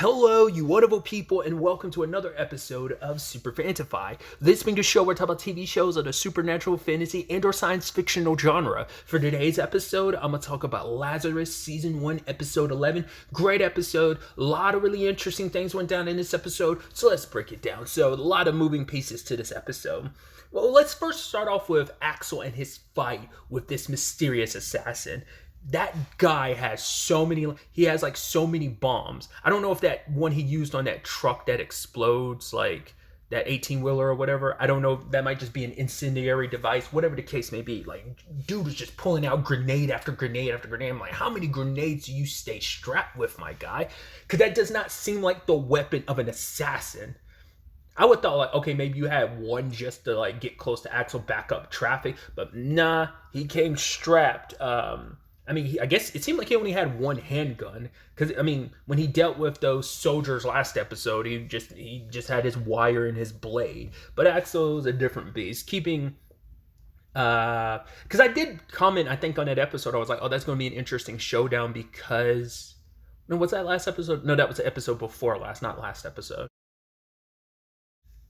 Hello, you wonderful people, and welcome to another episode of SuperFantaFi. This being a show where I talk about TV shows of the supernatural, fantasy, and/or science fictional genre. For today's episode, I'm gonna talk about Lazarus, season 1, episode 11. Great episode. A lot of really interesting things went down in this episode, so let's break it down. So, a lot of moving pieces to this episode. Well, let's first start off with Axel and his fight with this mysterious assassin. That guy has so many bombs. I don't know if that one he used on that truck that explodes, like that 18-wheeler or whatever, I don't know, that might just be an incendiary device, whatever the case may be. Like, dude was just pulling out grenade after grenade after grenade. I'm like, how many grenades do you stay strapped with, my guy? Because that does not seem like the weapon of an assassin. I would thought, like, okay, maybe you had one just to, like, get close to Axel, back up traffic, but nah, he came strapped. I guess it seemed like he only had one handgun, because when he dealt with those soldiers last episode, he just had his wire and his blade. But Axel's a different beast. Because I did comment, I think, on that episode, I was like, oh, that's going to be an interesting showdown because, no, what's that last episode? No, that was the episode before last, not last episode.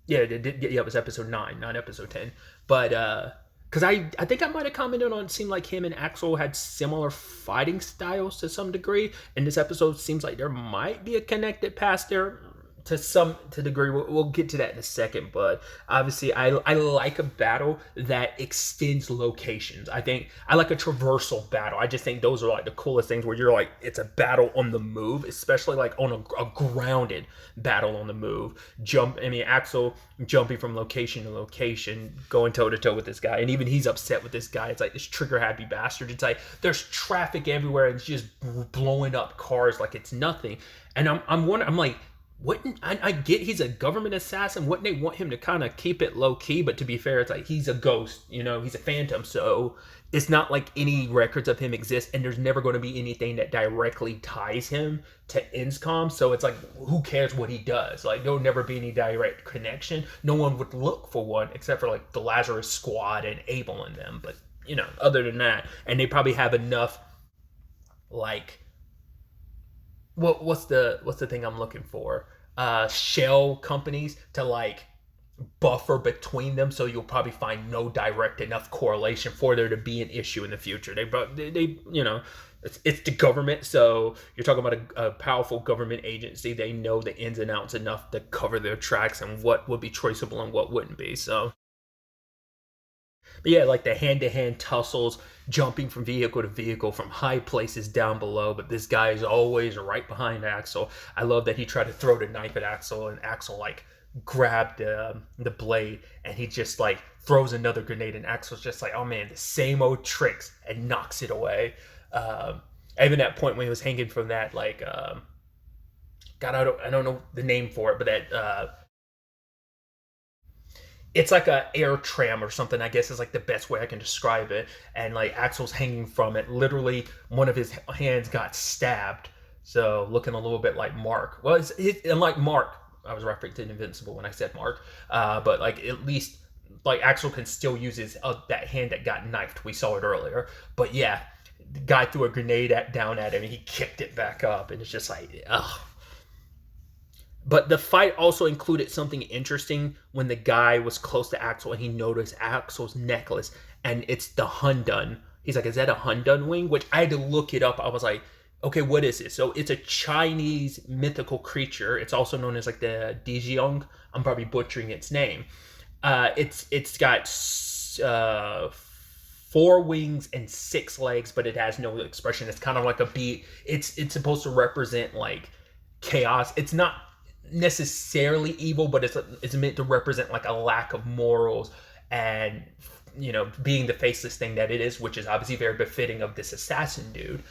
Yeah, it was episode 9, not episode 10. But because I think I might have commented on, it seemed like him and Axel had similar fighting styles to some degree. And this episode seems like there might be a connected past there to degree. We'll get to that in a second. But obviously, I like a battle that extends locations. I think I like a traversal battle. I just think those are like the coolest things where you're like, it's a battle on the move, especially like on a grounded battle on the move. Axel jumping from location to location, going toe to toe with this guy, and even he's upset with this guy. It's like this trigger happy bastard. It's like there's traffic everywhere and it's just blowing up cars like it's nothing. And I'm wondering, I'm like, wouldn't I get he's a government assassin? Wouldn't they want him to kind of keep it low key? But to be fair, it's like he's a ghost, he's a phantom, so it's not like any records of him exist, and there's never going to be anything that directly ties him to INSCOM. So it's like, who cares what he does? Like, there'll never be any direct connection. No one would look for one except for like the Lazarus squad and Abel and them. But other than that, and they probably have enough, like, what's the thing I'm looking for? Shell companies to like buffer between them, so you'll probably find no direct enough correlation for there to be an issue in the future. They it's the government, so you're talking about a powerful government agency. They know the ins and outs enough to cover their tracks and what would be traceable and what wouldn't be. So. But yeah, like the hand-to-hand tussles, jumping from vehicle to vehicle, from high places down below. But this guy is always right behind Axel. I love that he tried to throw the knife at Axel, and Axel like grabbed the blade, and he just like throws another grenade, and Axel's just like, oh man, the same old tricks, and knocks it away. Even that point when he was hanging from that, like, God, I don't know the name for it, but that. It's like a air tram or something, I guess, is like the best way I can describe it. And like Axel's hanging from it. Literally, one of his hands got stabbed. So looking a little bit like Mark. Well, unlike Mark, I was referring to Invincible when I said Mark. But like at least like Axel can still use his that hand that got knifed. We saw it earlier. But yeah, the guy threw a grenade down at him and he kicked it back up. And it's just like, ugh. But the fight also included something interesting when the guy was close to Axel and he noticed Axel's necklace, and it's the Hundun. He's like, is that a Hundun wing? Which I had to look it up. I was like, okay, what is it? So it's a Chinese mythical creature. It's also known as like the Dijiong. I'm probably butchering its name. It's got 4 wings and 6 legs, but it has no expression. It's kind of like a bee. It's supposed to represent like chaos. It's not necessarily evil, but it's meant to represent like a lack of morals and being the faceless thing that it is, which is obviously very befitting of this assassin dude.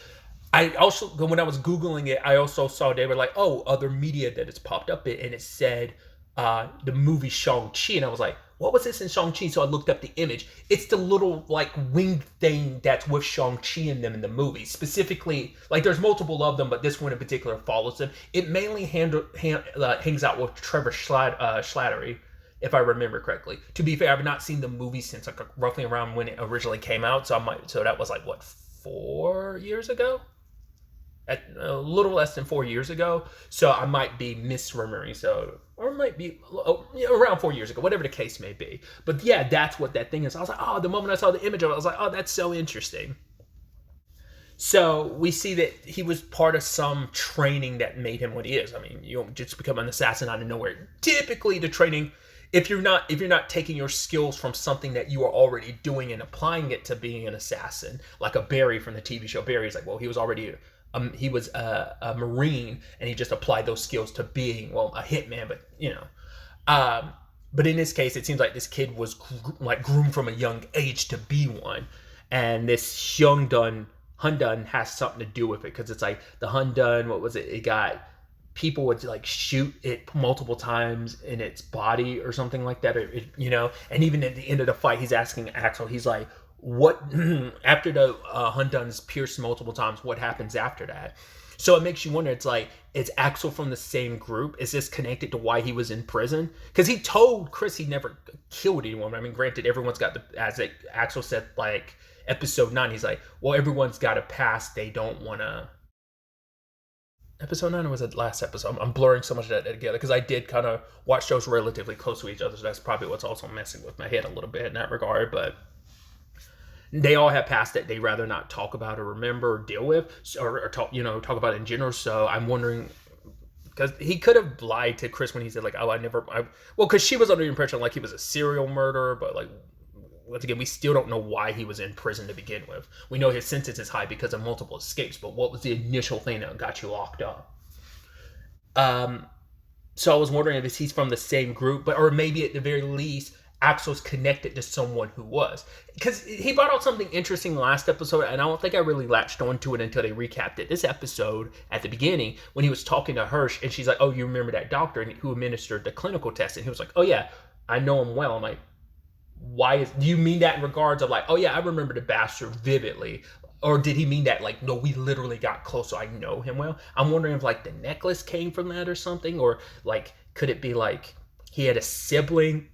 I also, when I was Googling it, I also saw they were like, oh, other media that it's popped up in, and it said the movie Shang-Chi, and I was like, what was this in Shang-Chi? So I looked up the image. It's the little like winged thing that's with Shang-Chi in them in the movie. Specifically, like there's multiple of them, but this one in particular follows them. It mainly hangs out with Trevor Slattery, if I remember correctly. To be fair, I've not seen the movie since like roughly around when it originally came out. So that was like what, 4 years ago? at a little less than 4 years ago. So I might be misremembering. So, or it might be around 4 years ago, whatever the case may be. But yeah, that's what that thing is. I was like, oh, the moment I saw the image of it, I was like, oh, that's so interesting. So we see that he was part of some training that made him what he is. I mean, you don't just become an assassin out of nowhere. Typically, the training, if you're not taking your skills from something that you are already doing and applying it to being an assassin, like a Barry from the TV show. Barry's like, well, he was already he was a Marine, and he just applied those skills to being, well, a hitman. But but in this case, it seems like this kid was groomed from a young age to be one, and this Hundun has something to do with it, because it's like the Hundun, what was it? It got people would like shoot it multiple times in its body or something like that, and even at the end of the fight, he's asking Axel, he's like, what after the Hundun's pierced multiple times, what happens after that? So it makes you wonder, it's like, is Axel from the same group? Is this connected to why he was in prison? Because he told Chris he never killed anyone. I mean, granted, everyone's got Axel said, like, episode 9, he's like, well, everyone's got a past they don't want to. Episode 9, or was it last episode? I'm blurring so much of that together, because I did kind of watch shows relatively close to each other, so that's probably what's also messing with my head a little bit in that regard. But they all have past that they rather not talk about or remember or deal with, or talk about in general. So I'm wondering, because he could have lied to Chris when he said, like, oh, because she was under the impression like he was a serial murderer, but like, once again, we still don't know why he was in prison to begin with. We know his sentence is high because of multiple escapes, but what was the initial thing that got you locked up? So I was wondering if he's from the same group, or maybe at the very least, Axel's connected to someone who was. Because he brought out something interesting last episode, and I don't think I really latched onto it until they recapped it. This episode, at the beginning, when he was talking to Hirsch, and she's like, oh, you remember that doctor who administered the clinical test? And he was like, oh yeah, I know him well. I'm like, do you mean that in regards of like, oh yeah, I remember the bastard vividly? Or did he mean that like, no, we literally got close, so I know him well? I'm wondering if like the necklace came from that or something, or like, could it be like he had a sibling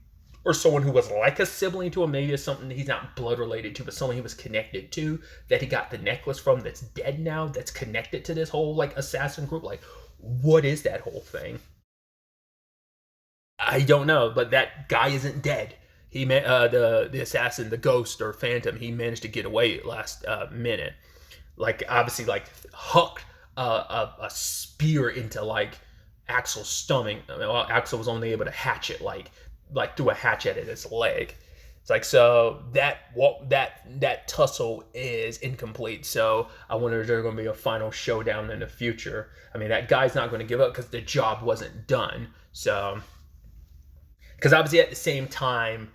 or someone who was like a sibling to him? Maybe it's something he's not blood related to, but someone he was connected to that he got the necklace from, that's dead now, that's connected to this whole like assassin group. Like, what is that whole thing? I don't know, but that guy isn't dead. He the assassin, the ghost or phantom, he managed to get away last minute. Like, obviously, like, hooked a spear into like Axel's stomach. I mean, well, Axel was only able to hatch it like threw a hatchet at his leg. It's like, so that tussle is incomplete. So I wonder if there's going to be a final showdown in the future. I mean, that guy's not going to give up because the job wasn't done. So, because obviously at the same time,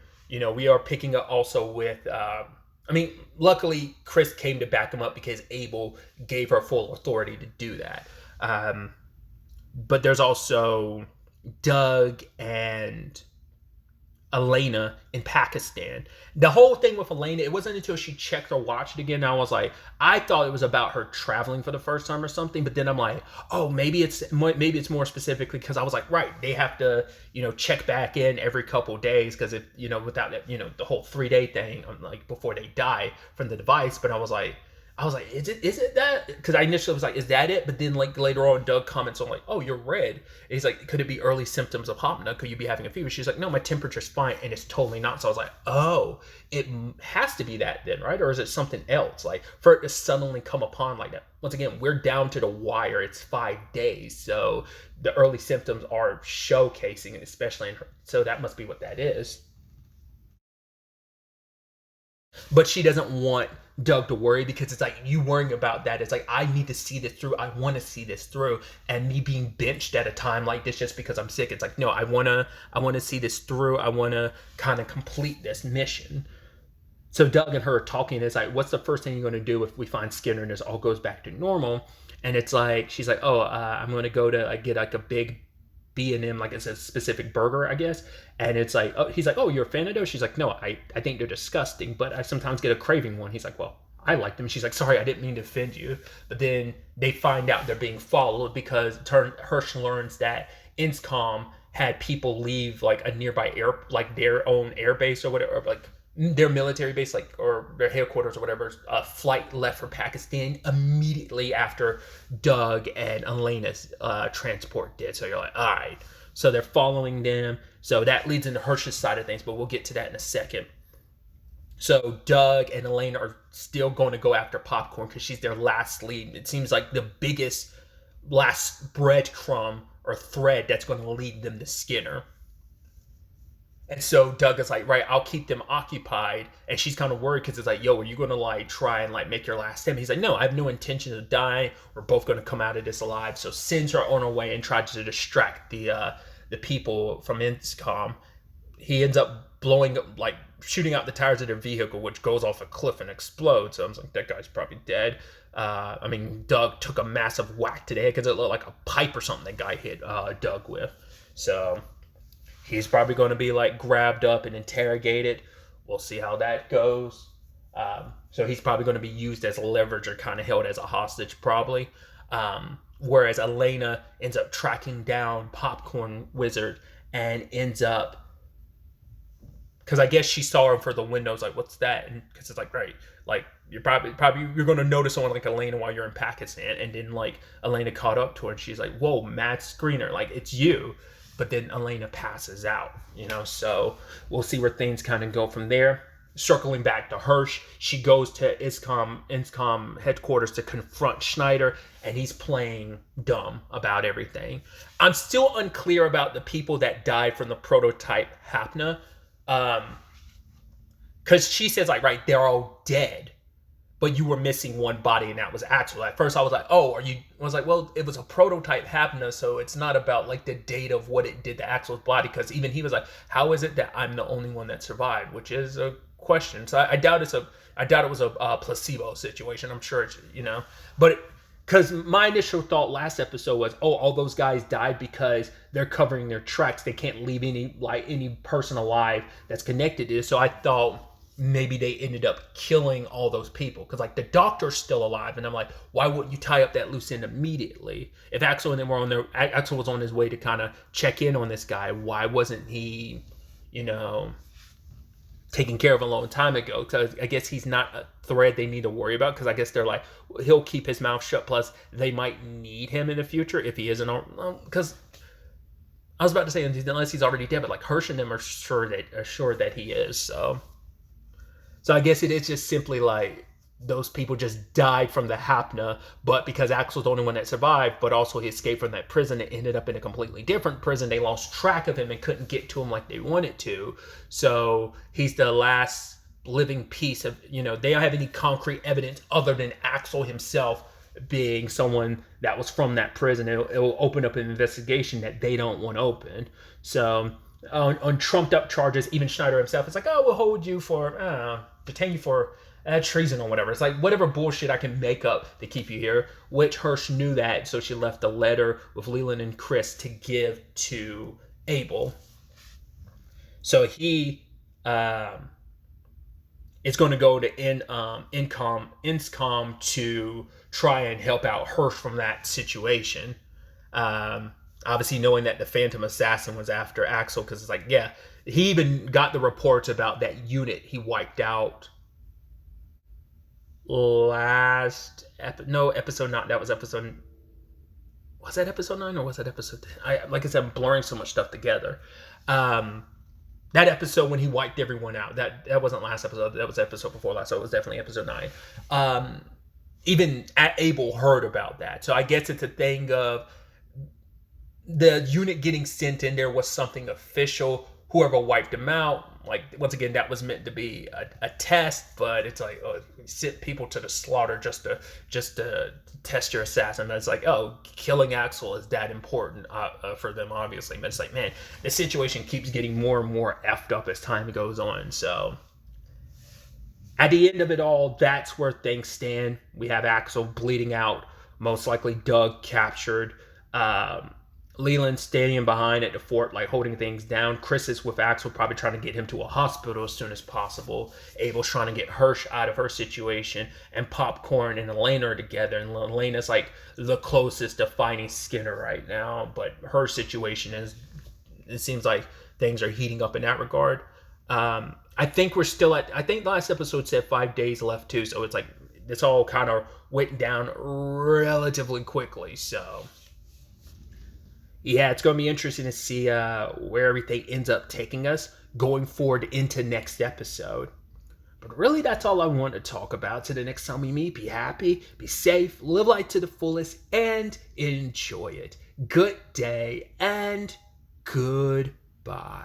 we are picking up also with, luckily Chris came to back him up because Abel gave her full authority to do that. But there's also Doug and Elena in Pakistan. The whole thing with Elena, it wasn't until she checked her watch again, I was like, I thought it was about her traveling for the first time or something, but then I'm like, oh, maybe it's more specifically because I was like, right, they have to, check back in every couple days, because if, without that, the whole 3-day thing, like before they die from the device. But I was like, is it that? Because I initially was like, is that it? But then like later on, Doug comments on like, oh, you're red. And he's like, could it be early symptoms of Hopna? Could you be having a fever? She's like, no, my temperature's fine. And it's totally not. So I was like, oh, it has to be that then, right? Or is it something else? Like, for it to suddenly come upon like that. Once again, we're down to the wire. It's 5 days. So the early symptoms are showcasing, especially in her. So that must be what that is. But she doesn't want Doug to worry, because it's like, you worrying about that, it's like, I need to see this through. I want to see this through. And me being benched at a time like this just because I'm sick, it's like, no, I want to see this through. I want to kind of complete this mission. So Doug and her are talking. It's like, what's the first thing you're going to do if we find Skinner and this all goes back to normal? And it's like, she's like, oh, I'm going to go to get like a big B&M, like it's a specific burger, I guess. And it's like, oh, he's like, oh, you're a fan of those? She's like, no, I think they're disgusting, but I sometimes get a craving one. He's like, well, I like them. She's like, sorry, I didn't mean to offend you. But then they find out they're being followed, because Hirsch learns that Inscom had people leave like a nearby like their own air base or whatever, like their military base, like, or their headquarters or whatever, a flight left for Pakistan immediately after Doug and Elena's transport did. So you're like, all right. So they're following them. So that leads into Hirsch's side of things, but we'll get to that in a second. So Doug and Elena are still going to go after Popcorn because she's their last lead. It seems like the biggest last breadcrumb or thread that's going to lead them to Skinner. And so Doug is like, right, I'll keep them occupied. And she's kind of worried because it's like, yo, are you going to like try and like make your last stand? He's like, no, I have no intention of dying. We're both going to come out of this alive. So sends her on her way and tries to distract the people from INSCOM. He ends up blowing up, like shooting out the tires of their vehicle, which goes off a cliff and explodes. So I was like, that guy's probably dead. I mean, Doug took a massive whack to the head because it looked like a pipe or something that guy hit Doug with. So he's probably going to be like grabbed up and interrogated. We'll see how that goes. So he's probably going to be used as a leverage or kind of held as a hostage probably. Whereas Elena ends up tracking down Popcorn Wizard and ends up, because I guess she saw him for the windows, like, what's that? And because it's like, right, like you're probably you're going to notice someone like Elena while you're in Pakistan. And then like Elena caught up to her and she's like, whoa, mad screener, like it's you. But then Elena passes out, you know, so we'll see where things kind of go from there. Circling back to Hirsch, she goes to INSCOM headquarters to confront Schneider, and he's playing dumb about everything. I'm still unclear about the people that died from the prototype Hapna, because she says, like, right, they're all dead, but you were missing one body, and that was Axel. At first, I was like, oh, are you? I was like, well, it was a prototype Hapna, so it's not about, like, the date of what it did to Axel's body, because even he was like, how is it that I'm the only one that survived? Which is a question. So I doubt it was a placebo situation. I'm sure it's, you know, but because my initial thought last episode was, oh, all those guys died because they're covering their tracks. They can't leave any person alive that's connected to it. So I thought maybe they ended up killing all those people because like the doctor's still alive, and I'm like, why wouldn't you tie up that loose end immediately? If Axel and them were Axel was on his way to kind of check in on this guy, why wasn't he, you know, taken care of a long time ago? Because I guess he's not a thread they need to worry about, because I guess they're like, he'll keep his mouth shut, plus they might need him in the future if he isn't, because I was about to say unless he's already dead, but like Hirsch and them are sure that he is. So I guess it is just simply like those people just died from the Hapna, but because Axel's the only one that survived, but also he escaped from that prison and ended up in a completely different prison, they lost track of him and couldn't get to him like they wanted to. So he's the last living piece of, you know, they don't have any concrete evidence other than Axel himself being someone that was from that prison. It'll open up an investigation that they don't want open. So on trumped up charges, even Schneider himself is like, oh, we'll hold you for, detain you for treason or whatever. It's like whatever bullshit I can make up to keep you here, which Hirsch knew that, so she left a letter with Leland and Chris to give to Abel. So he is going to go to INSCOM to try and help out Hirsch from that situation. Obviously knowing that the Phantom Assassin was after Axel, because it's like, yeah, he even got the reports about that unit he wiped out episode 9. That was episode. Was that episode 9 or was that episode 10? Like I said, I'm blurring so much stuff together. That episode when he wiped everyone out. That wasn't last episode. That was episode before last. So it was definitely episode 9. Even Abel heard about that. So I guess it's a thing of the unit getting sent in there was something official. Whoever wiped them out, like, once again, that was meant to be a test, but it's like, oh, you sent people to the slaughter just to test your assassin. That's like, oh, killing Axel is that important for them, obviously. But it's like, man, the situation keeps getting more and more effed up as time goes on. So at the end of it all, that's where things stand. We have Axel bleeding out, most likely Doug captured. Leland standing behind at the fort, like holding things down. Chris is with Axel, probably trying to get him to a hospital as soon as possible. Abel's trying to get Hirsch out of her situation, and Popcorn and Elena are together. And Elena's like the closest to fighting Skinner right now, but her situation is, it seems like things are heating up in that regard. I think we're still at. I think the last episode said 5 days left too. So it's like this all kind of went down relatively quickly. So yeah, it's going to be interesting to see where everything ends up taking us going forward into next episode. But really, that's all I want to talk about. So the next time we meet, be happy, be safe, live life to the fullest, and enjoy it. Good day and goodbye.